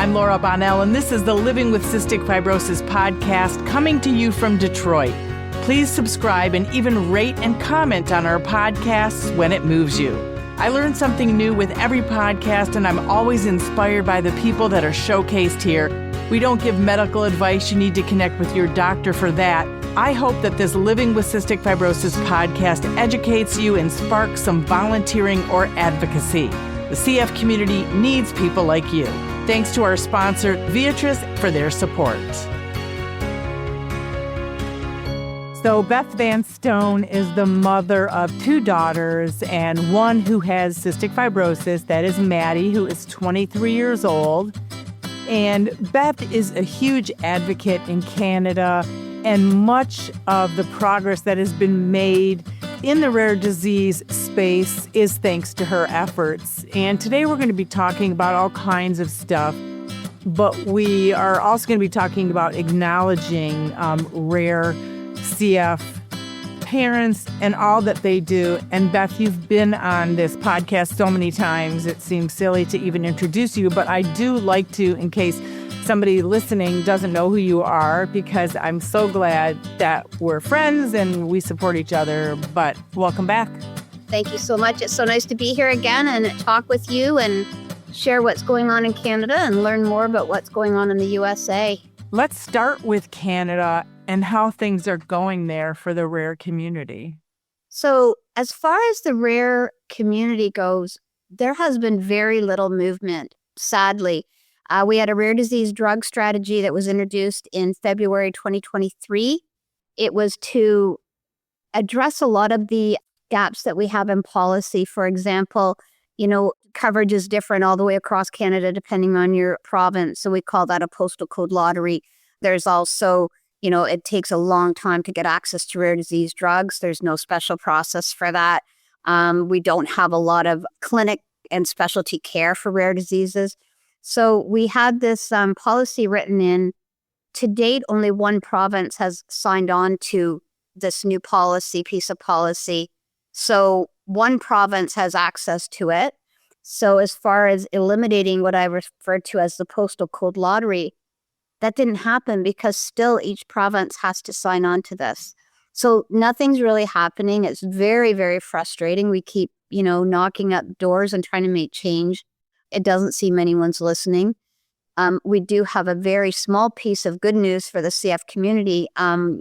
I'm Laura Bonnell, and this is the Living with Cystic Fibrosis podcast coming to you from Detroit. Please subscribe and even rate and comment on our podcasts when it moves you. I learn something new with every podcast, and I'm always inspired by the people that are showcased here. We don't give medical advice. You need to connect with your doctor for that. I hope that this Living with Cystic Fibrosis podcast educates you and sparks some volunteering or advocacy. The CF community needs people like you. Thanks to our sponsor, Viatris, for their support. So Beth Vanstone is the mother of 2 daughters and one who has cystic fibrosis. That is Madi, who is 23 years old. And Beth is a huge advocate in Canada, and much of the progress that has been made in the rare disease space is thanks to her efforts. And today we're going to be talking about all kinds of stuff, but we are also going to be talking about acknowledging rare CF parents and all that they do. And Beth, you've been on this podcast so many times, it seems silly to even introduce you, but I do like to, in case somebody listening doesn't know who you are, because I'm so glad that we're friends and we support each other. But welcome back. Thank you so much. It's so nice to be here again and talk with you and share what's going on in Canada and learn more about what's going on in the USA. Let's start with Canada and how things are going there for the rare community. So as far as the rare community goes, there has been very little movement, sadly. We had a rare disease drug strategy that was introduced in February 2023. It was to address a lot of the gaps that we have in policy. For example, coverage is different all the way across Canada depending on your province. So we call that a postal code lottery. There's also, it takes a long time to get access to rare disease drugs. There's no special process for that. We don't have a lot of clinic and specialty care for rare diseases. So we had this policy written in. To date, only one province has signed on to this new piece of policy. So one province has access to it. So as far as eliminating what I referred to as the postal code lottery, that didn't happen because still each province has to sign on to this. So nothing's really happening. It's very, very frustrating. We keep, knocking up doors and trying to make change. It doesn't seem anyone's listening. We do have a very small piece of good news for the CF community.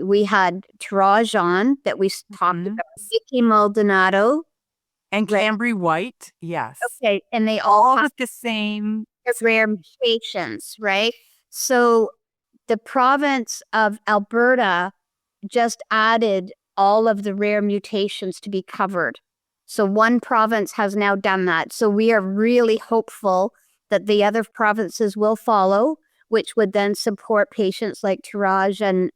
We had Tirage on that we talked about. Vicky Maldonado. And Cambry White, yes. Okay, and they all have with the same rare mutations, right? So the province of Alberta just added all of the rare mutations to be covered. So one province has now done that. So we are really hopeful that the other provinces will follow, which would then support patients like Tirage and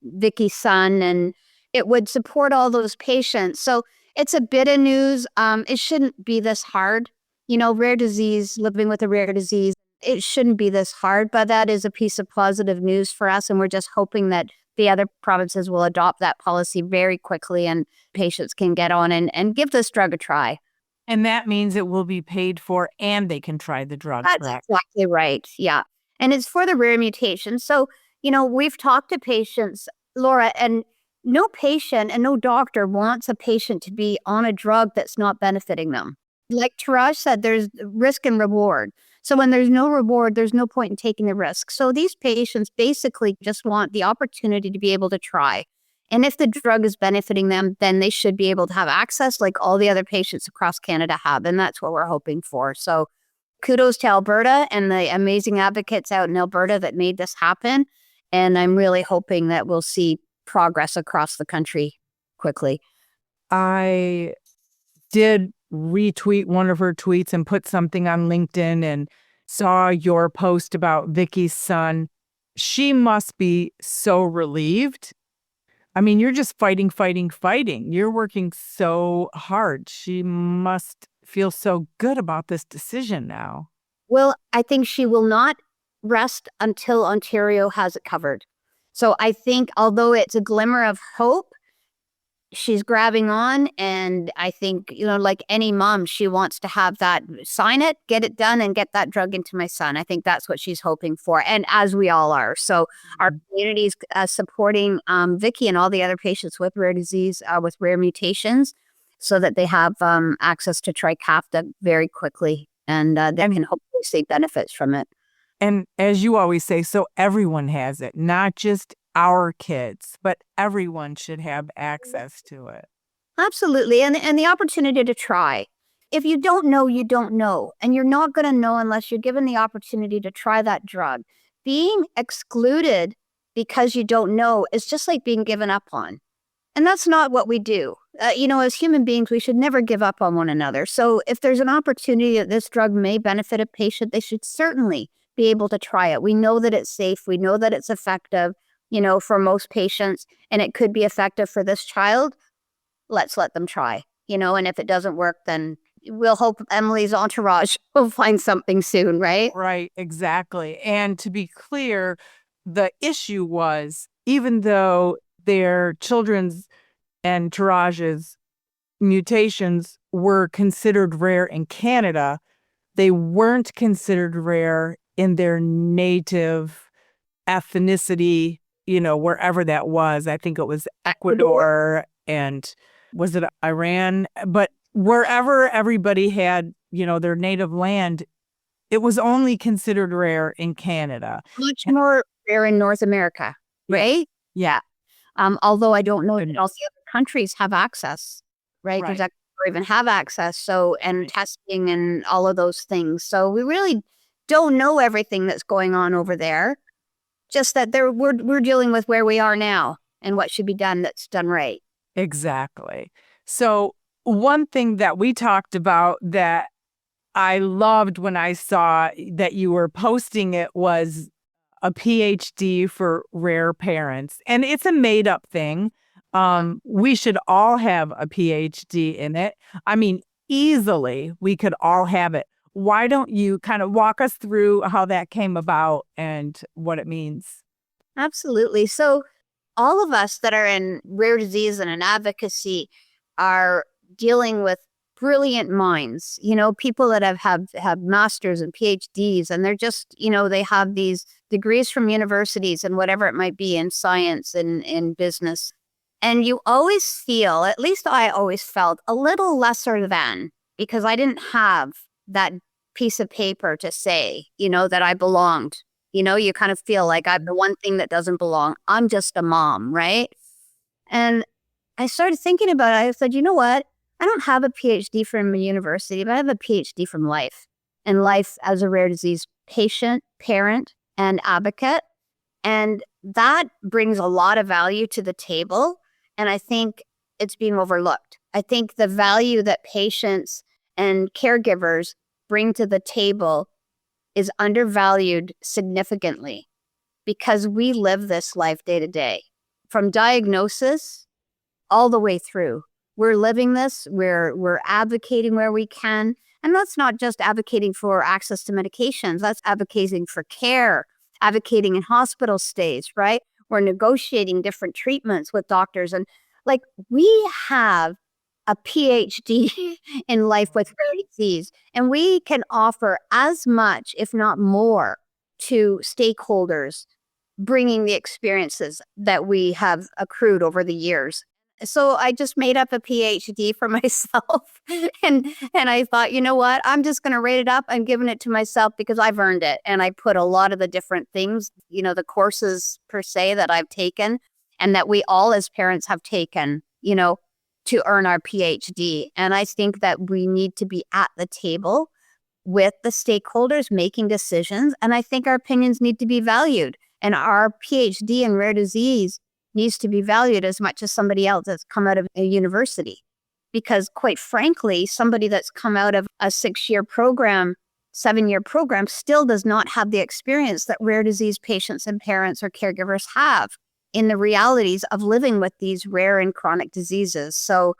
Vicky's son, and it would support all those patients. So it's a bit of news. It shouldn't be this hard. Rare disease, living with a rare disease, it shouldn't be this hard, but that is a piece of positive news for us. And we're just hoping that the other provinces will adopt that policy very quickly and patients can get on and give this drug a try. And that means it will be paid for and they can try the drug. That's exactly right. Yeah. And it's for the rare mutation. So, we've talked to patients, Laura, and no patient and no doctor wants a patient to be on a drug that's not benefiting them. Like Tirage said, there's risk and reward. So when there's no reward, there's no point in taking the risk. So these patients basically just want the opportunity to be able to try. And if the drug is benefiting them, then they should be able to have access like all the other patients across Canada have. And that's what we're hoping for. So kudos to Alberta and the amazing advocates out in Alberta that made this happen. And I'm really hoping that we'll see progress across the country quickly. I did retweet one of her tweets and put something on LinkedIn and saw your post about Vicky's son. She must be so relieved. I mean, you're just fighting. You're working so hard. She must feel so good about this decision now. Well, I think she will not rest until Ontario has it covered. So I think although it's a glimmer of hope, she's grabbing on. And I think, like any mom, she wants to have that, sign it, get it done, and get that drug into my son. I think that's what she's hoping for. And as we all are. So our community is supporting Vicky and all the other patients with rare disease, with rare mutations, so that they have access to Trikafta very quickly, and they can hopefully see benefits from it. And as you always say, so everyone has it, not just our kids, but everyone should have access to it. Absolutely. And the opportunity to try. If you don't know, you don't know. And you're not going to know unless you're given the opportunity to try that drug. Being excluded because you don't know is just like being given up on. And that's not what we do. As human beings, we should never give up on one another. So if there's an opportunity that this drug may benefit a patient, they should certainly be able to try it. We know that it's safe. We know that it's effective, for most patients, and it could be effective for this child. Let's let them try, and if it doesn't work, then we'll hope Emily's entourage will find something soon, right? Right, exactly. And to be clear, the issue was, even though their children's entourage's mutations were considered rare in Canada, they weren't considered rare in their native ethnicity, wherever that was. I think it was Ecuador and was it Iran? But wherever everybody had, their native land, it was only considered rare in Canada. Much more rare in North America, right? Yeah. Although I don't know if all the other countries have access, right? Right. Or even have access. So, and testing and all of those things. So we really don't know everything that's going on over there. Just that we're dealing with where we are now and what should be done that's done right. Exactly. So one thing that we talked about that I loved when I saw that you were posting it was a PhD for rare parents. And it's a made up thing. We should all have a PhD in it. I mean, easily we could all have it. Why don't you kind of walk us through how that came about and what it means? Absolutely. So all of us that are in rare disease and in advocacy are dealing with brilliant minds, people that have masters and PhDs, and they're just, they have these degrees from universities and whatever it might be in science and in business. And you always feel, at least I always felt, a little lesser than, because I didn't have that piece of paper to say, that I belonged. You kind of feel like I'm the one thing that doesn't belong. I'm just a mom, right? And I started thinking about it. I said, you know what? I don't have a PhD from a university, but I have a PhD from life, and life as a rare disease patient, parent, and advocate. And that brings a lot of value to the table. And I think it's being overlooked. I think the value that patients and caregivers bring to the table is undervalued significantly, because we live this life day to day, from diagnosis all the way through. We're living this, we're advocating where we can. And that's not just advocating for access to medications, that's advocating for care, advocating in hospital stays, right? We're negotiating different treatments with doctors. And like, we have a PhD in life with rare disease, and we can offer as much, if not more, to stakeholders, bringing the experiences that we have accrued over the years. So I just made up a PhD for myself, and I thought, you know what? I'm just going to rate it up. I'm giving it to myself because I've earned it, and I put a lot of the different things, the courses per se that I've taken, and that we all as parents have taken, to earn our PhD. And I think that we need to be at the table with the stakeholders making decisions, and I think our opinions need to be valued, and our PhD in rare disease needs to be valued as much as somebody else that's come out of a university. Because quite frankly, somebody that's come out of a 6-year program, 7-year program, still does not have the experience that rare disease patients and parents or caregivers have in the realities of living with these rare and chronic diseases. So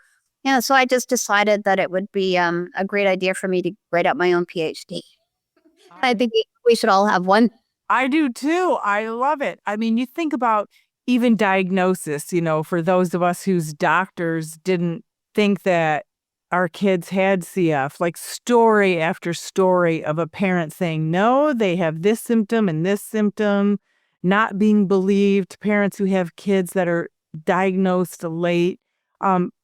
I just decided that it would be a great idea for me to write up my own PhD. I think we should all have one. I do too. I love it. I mean, you think about even diagnosis, for those of us whose doctors didn't think that our kids had CF, like story after story of a parent saying, no, they have this symptom and this symptom, not being believed, parents who have kids that are diagnosed late,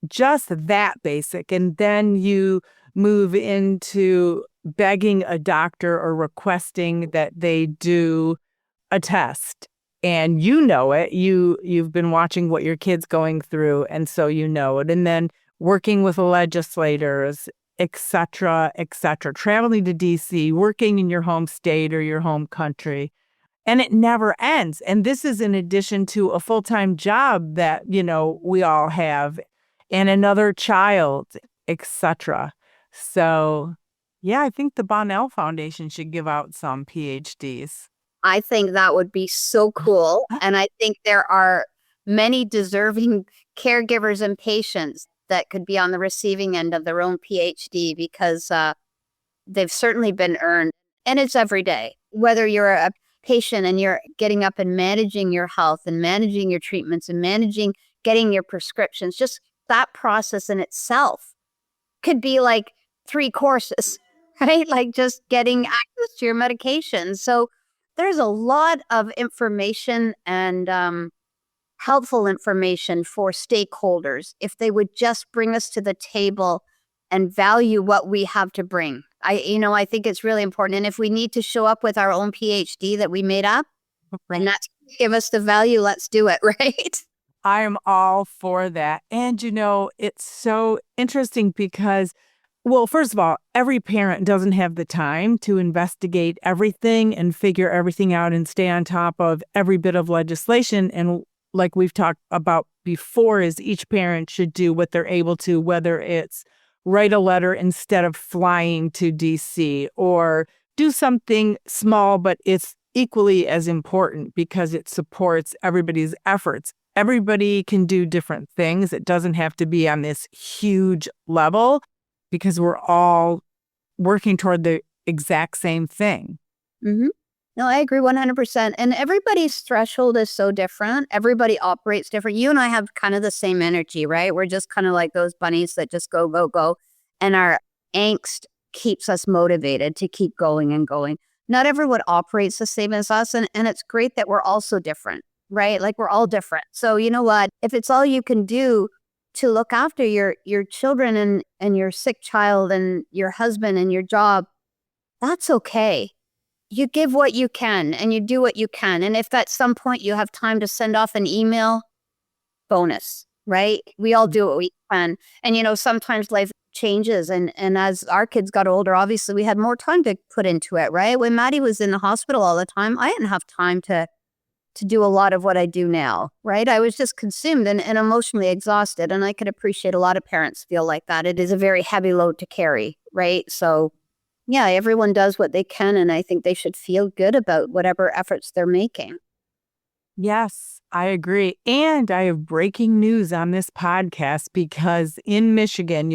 just that basic. And then you move into begging a doctor or requesting that they do a test. And you've been watching what your kid's going through, and so you know it. And then working with legislators, et cetera, traveling to DC, working in your home state or your home country. And it never ends. And this is in addition to a full-time job that, we all have, and another child, et cetera. So, yeah, I think the Bonnell Foundation should give out some PhDs. I think that would be so cool. And I think there are many deserving caregivers and patients that could be on the receiving end of their own PhD because they've certainly been earned. And it's every day. Whether you're a patient and you're getting up and managing your health and managing your treatments and getting your prescriptions, just that process in itself could be like 3 courses, right? Like just getting access to your medications. So there's a lot of information and helpful information for stakeholders if they would just bring us to the table and value what we have to bring. I think it's really important. And if we need to show up with our own PhD that we made up, and that's give us the value, let's do it, right? I am all for that. And, it's so interesting because, well, first of all, every parent doesn't have the time to investigate everything and figure everything out and stay on top of every bit of legislation. And like we've talked about before, is each parent should do what they're able to, whether it's write a letter instead of flying to DC, or do something small, but it's equally as important because it supports everybody's efforts. Everybody can do different things. It doesn't have to be on this huge level because we're all working toward the exact same thing. Mm-hmm. No, I agree 100%. And everybody's threshold is so different. Everybody operates different. You and I have kind of the same energy, right? We're just kind of like those bunnies that just go, go, go. And our angst keeps us motivated to keep going and going. Not everyone operates the same as us. And it's great that we're all so different, right? Like we're all different. So you know what? If it's all you can do to look after your children and your sick child and your husband and your job, that's okay. You give what you can and you do what you can. And if at some point you have time to send off an email, bonus, right? We all do what we can. And, sometimes life changes. And as our kids got older, obviously we had more time to put into it, right? When Madi was in the hospital all the time, I didn't have time to do a lot of what I do now, right? I was just consumed and emotionally exhausted. And I could appreciate a lot of parents feel like that. It is a very heavy load to carry, right? So yeah, everyone does what they can, and I think they should feel good about whatever efforts they're making. Yes, I agree. And I have breaking news on this podcast because in Michigan,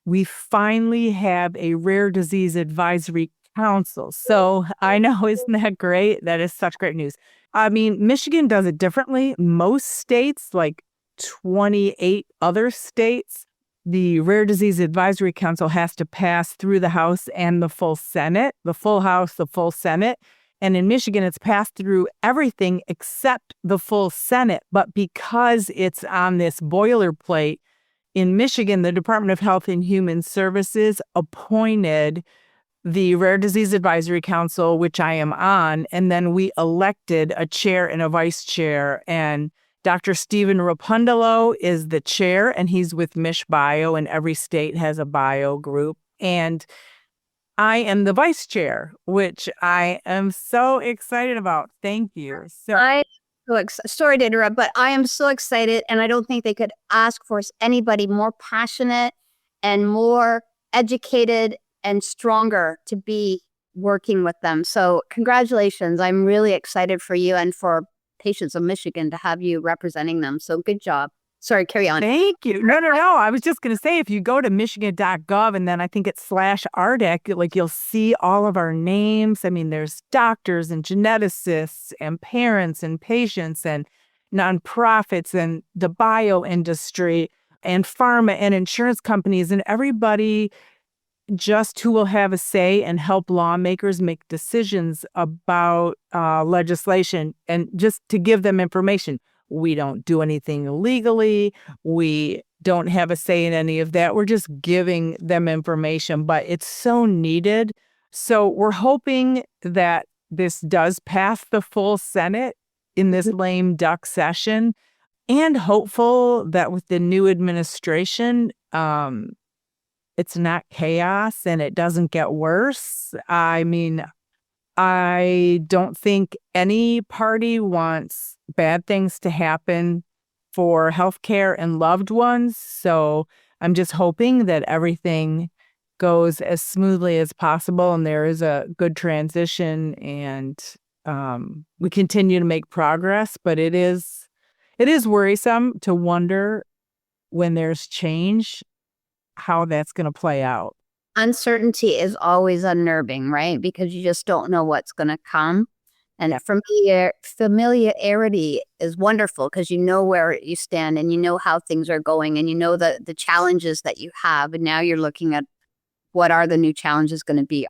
we finally have a rare disease advisory council. So I know, isn't that great? That is such great news. I mean, Michigan does it differently. Most states, like 28 other states, the Rare Disease Advisory Council has to pass through the House and the full Senate, the full House, the full Senate. And in Michigan, it's passed through everything except the full Senate. But because it's on this boilerplate, in Michigan, the Department of Health and Human Services appointed the Rare Disease Advisory Council, which I am on, and then we elected a chair and a vice chair. And Dr. Stephen Rapundolo is the chair, and he's with MichBio, and every state has a bio group. And I am the vice chair, which I am so excited about. Thank you. Sorry to interrupt, but I am so excited, and I don't think they could ask for anybody more passionate and more educated and stronger to be working with them. So congratulations. I'm really excited for you and for patients of Michigan to have you representing them. So good job. Sorry, carry on. Thank you. No. I was just going to say, if you go to michigan.gov and then I think it's /RDEC, like you'll see all of our names. I mean, there's doctors and geneticists and parents and patients and nonprofits and the bio industry and pharma and insurance companies and everybody just who will have a say and help lawmakers make decisions about legislation, and just to give them information. We don't do anything illegally. We don't have a say in any of that. We're just giving them information, but it's so needed. So we're hoping that this does pass the full Senate in this lame duck session, and hopeful that with the new administration, it's not chaos and it doesn't get worse. I mean, I don't think any party wants bad things to happen for healthcare and loved ones. So I'm just hoping that everything goes as smoothly as possible and there is a good transition, and we continue to make progress. But it is worrisome to wonder, when there's change, how that's going to play out. Uncertainty is always unnerving, right? Because you just don't know what's going to come. And familiarity is wonderful because you know where you stand and you know how things are going and you know the challenges that you have. And now you're looking at what are the new challenges going to be?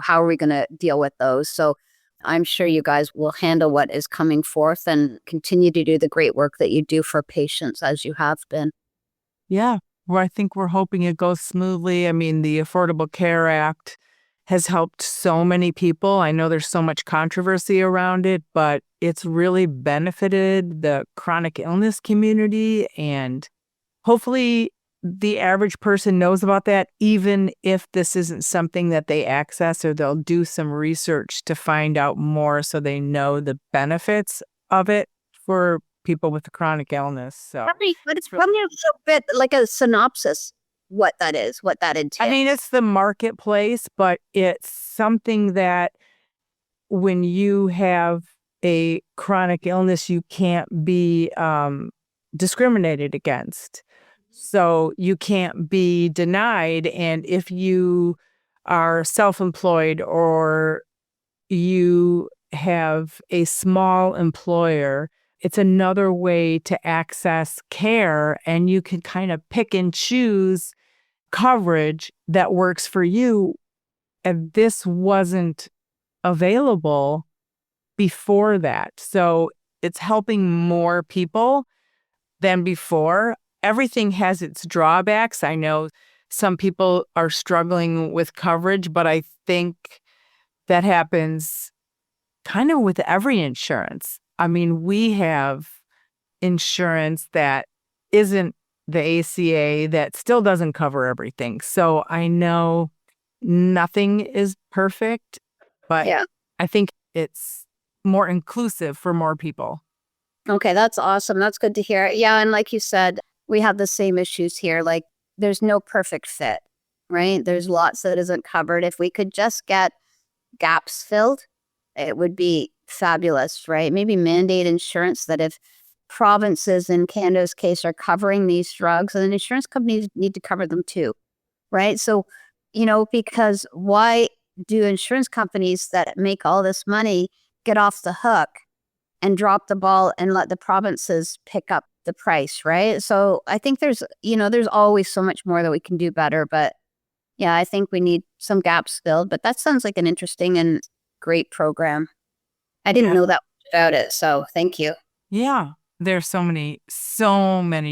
How are we going to deal with those? So I'm sure you guys will handle what is coming forth and continue to do the great work that you do for patients as you have been. Yeah. Well, I think we're hoping it goes smoothly. I mean, the Affordable Care Act has helped so many people. I know there's so much controversy around it, but it's really benefited the chronic illness community. And hopefully the average person knows about that, even if this isn't something that they access, or they'll do some research to find out more so they know the benefits of it for people with chronic illness. So Tell me a little bit like a synopsis, what that is, what that entails. I mean, it's the marketplace, but it's something that when you have a chronic illness, you can't be discriminated against. So you can't be denied. And if you are self-employed or you have a small employer, it's another way to access care, and you can kind of pick and choose coverage that works for you. And this wasn't available before that. So it's helping more people than before. Everything has its drawbacks. I know some people are struggling with coverage, but I think that happens kind of with every insurance. I mean, we have insurance that isn't the ACA that still doesn't cover everything. So I know nothing is perfect, but Yeah. I think it's more inclusive for more people. Okay, that's awesome. That's good to hear. Yeah, and like you said, we have the same issues here. Like, there's no perfect fit, right? There's lots that isn't covered. If we could just get gaps filled, it would be fabulous, right? Maybe mandate insurance that if provinces in Canada's case are covering these drugs, then insurance companies need to cover them too, right? So, because why do insurance companies that make all this money get off the hook and drop the ball and let the provinces pick up the price, right? So I think there's always so much more that we can do better. But yeah, I think we need some gaps filled. But that sounds like an interesting and great program. I didn't know that much about it. So thank you. Yeah. There's so many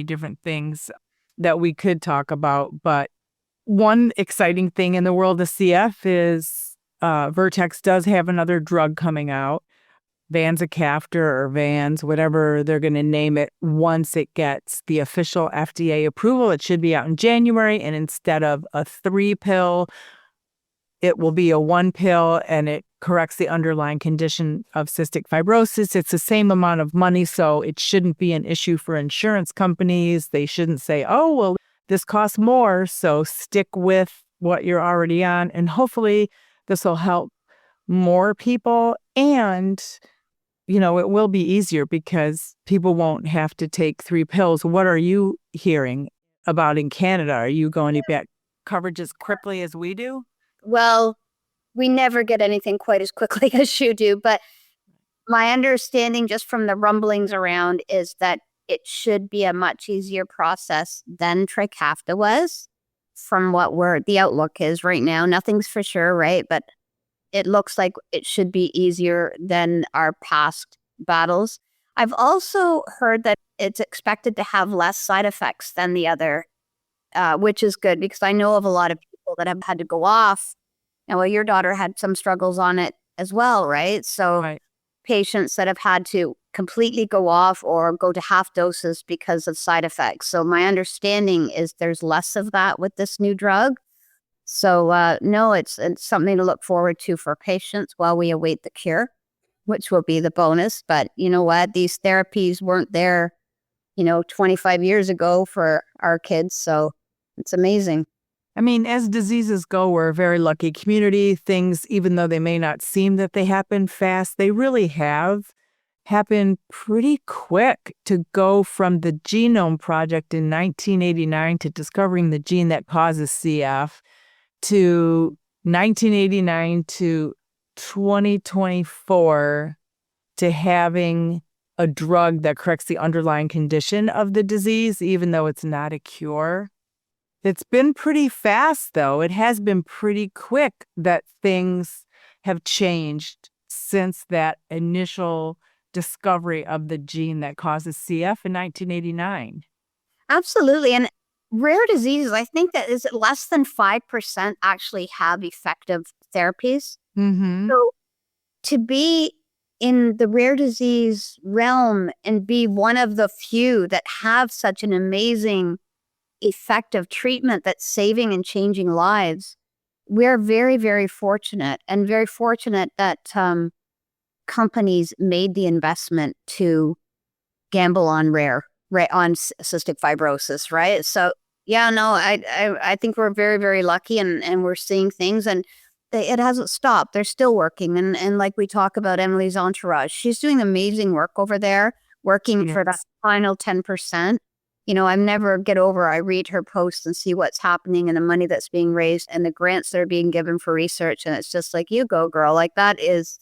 different things that we could talk about. But one exciting thing in the world of CF is Vertex does have another drug coming out, Vanzacaftor or Vans, whatever they're going to name it. Once it gets the official FDA approval, it should be out in January. And instead of a 3-pill, it will be a 1 pill, and it corrects the underlying condition of cystic fibrosis. It's the same amount of money, so it shouldn't be an issue for insurance companies. They shouldn't say, oh, well, this costs more, so stick with what you're already on. And hopefully this will help more people. And it will be easier because people won't have to take 3 pills. What are you hearing about in Canada? Are you going to get coverage as quickly as we do? Well, we never get anything quite as quickly as you do, but my understanding just from the rumblings around is that it should be a much easier process than Trikafta was from what the outlook is right now. Nothing's for sure, right? But it looks like it should be easier than our past battles. I've also heard that it's expected to have less side effects than the other, which is good because I know of a lot of people that have had to go off. And well, your daughter had some struggles on it as well, right? So Right. patients that have had to completely go off or go to half doses because of side effects. So my understanding is there's less of that with this new drug. So no, it's something to look forward to for patients while we await the cure, which will be the bonus. But you know what? These therapies weren't there, 25 years ago for our kids. So it's amazing. I mean, as diseases go, we're a very lucky community. Things, even though they may not seem that they happen fast, they really have happened pretty quick to go from the Genome Project in 1989 to discovering the gene that causes CF to 1989 to 2024 to having a drug that corrects the underlying condition of the disease, even though it's not a cure. It's been pretty fast, though. It has been pretty quick that things have changed since that initial discovery of the gene that causes CF in 1989. Absolutely. And rare diseases, I think that is less than 5% actually have effective therapies. Mm-hmm. So to be in the rare disease realm and be one of the few that have such an amazing effective treatment that's saving and changing lives, we're very, very fortunate and very fortunate that companies made the investment to gamble on on cystic fibrosis, right? So yeah, no, I think we're very, very lucky and we're seeing things and it hasn't stopped. They're still working. And like we talk about Emily's entourage, she's doing amazing work over there, working for that final 10%. I never get over, I read her posts and see what's happening and the money that's being raised and the grants that are being given for research. And it's just like, you go, girl. Like that is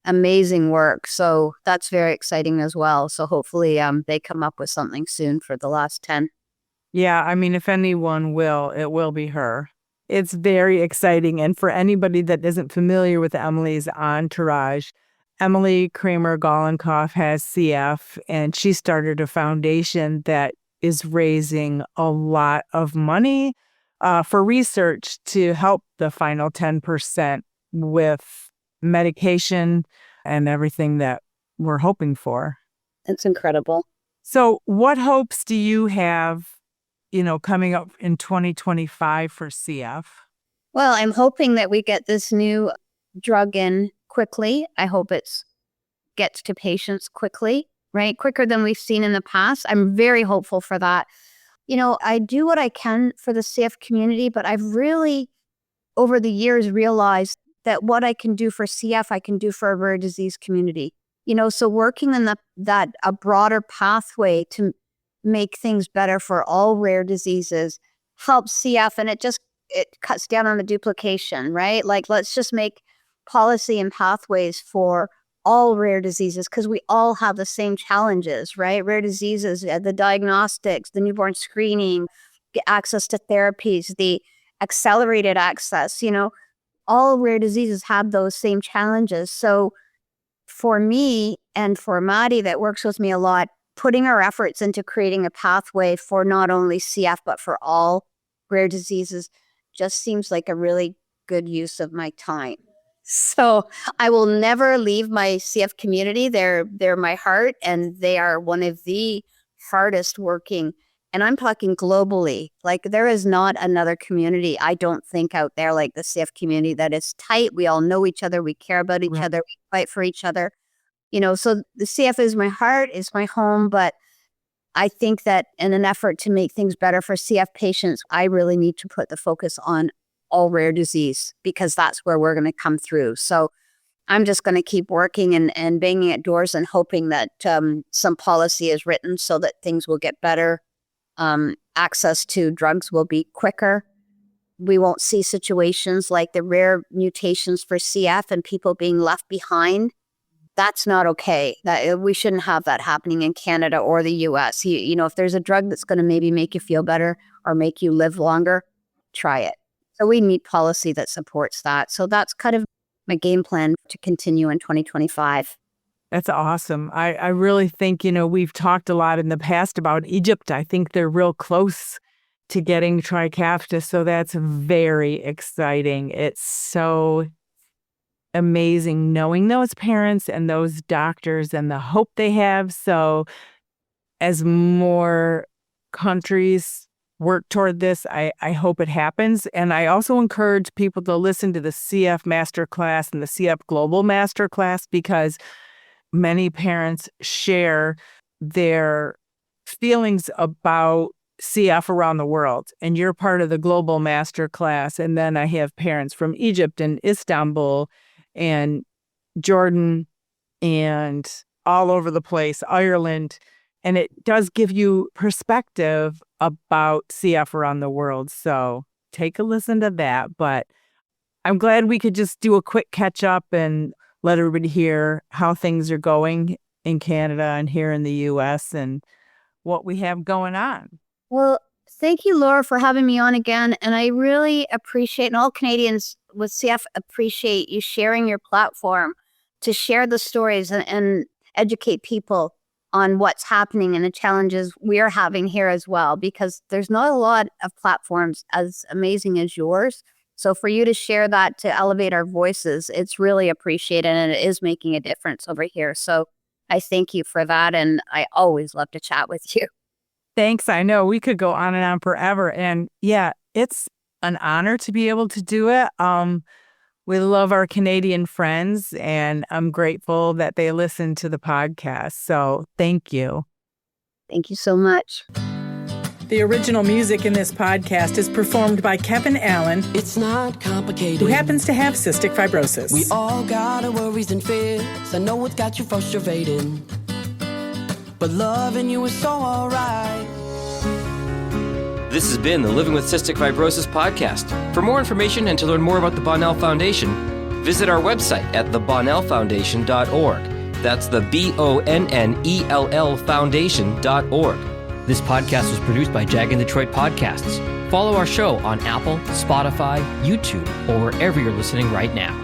amazing work. So that's very exciting as well. So hopefully they come up with something soon for the last 10. Yeah, I mean, if anyone will, it will be her. It's very exciting. And for anybody that isn't familiar with Emily's entourage, Emily Kramer-Gollenkoff has CF, and she started a foundation that is raising a lot of money for research to help the final 10% with medication and everything that we're hoping for. It's incredible. So what hopes do you have, coming up in 2025 for CF? Well, I'm hoping that we get this new drug in quickly. I hope it gets to patients quickly, right? Quicker than we've seen in the past. I'm very hopeful for that. I do what I can for the CF community, but I've really, over the years, realized that what I can do for CF, I can do for a rare disease community. So working in a broader pathway to make things better for all rare diseases helps CF, and it cuts down on the duplication, right? Like, let's just make policy and pathways for all rare diseases because we all have the same challenges, right? Rare diseases, the diagnostics, the newborn screening, access to therapies, the accelerated access, all rare diseases have those same challenges. So for me and for Madi that works with me a lot, putting our efforts into creating a pathway for not only CF, but for all rare diseases just seems like a really good use of my time. So I will never leave my CF community. They're my heart, and they are one of the hardest working. And I'm talking globally. Like, there is not another community, I don't think, out there like the CF community that is tight. We all know each other. We care about each other. We fight for each other. So the CF is my heart, is my home. But I think that in an effort to make things better for CF patients, I really need to put the focus on all rare disease because that's where we're going to come through. So I'm just going to keep working and banging at doors and hoping that some policy is written so that things will get better. Access to drugs will be quicker. We won't see situations like the rare mutations for CF and people being left behind. That's not okay. We shouldn't have that happening in Canada or the US. You know, if there's a drug that's going to maybe make you feel better or make you live longer, try it. So we need policy that supports that. So that's kind of my game plan to continue in 2025. That's awesome. I really think, we've talked a lot in the past about Egypt. I think they're real close to getting Trikafta. So that's very exciting. It's so amazing knowing those parents and those doctors and the hope they have. So as more countries work toward this, I hope it happens. And I also encourage people to listen to the CF Masterclass and the CF Global Masterclass, because many parents share their feelings about CF around the world. And you're part of the Global Masterclass. And then I have parents from Egypt and Istanbul and Jordan and all over the place, Ireland. And it does give you perspective about CF around the world. So take a listen to that. But I'm glad we could just do a quick catch up and let everybody hear how things are going in Canada and here in the US and what we have going on. Well, thank you, Laura, for having me on again. And I really appreciate, and all Canadians with CF appreciate you sharing your platform to share the stories and educate people on what's happening and the challenges we're having here as well, because there's not a lot of platforms as amazing as yours. So for you to share that, to elevate our voices, it's really appreciated, and it is making a difference over here. So I thank you for that, and I always love to chat with you. Thanks. I know we could go on and on forever. And yeah, it's an honor to be able to do it. We love our Canadian friends, and I'm grateful that they listen to the podcast. So thank you. Thank you so much. The original music in this podcast is performed by Kevin Allen. It's not complicated. Who happens to have cystic fibrosis. We all got our worries and fears. I know it's got you frustrated, but loving you is so alright. This has been the Living with Cystic Fibrosis podcast. For more information and to learn more about the Bonnell Foundation, visit our website at thebonnellfoundation.org. That's the BONNELL Foundation.org. This podcast was produced by Jag and Detroit Podcasts. Follow our show on Apple, Spotify, YouTube, or wherever you're listening right now.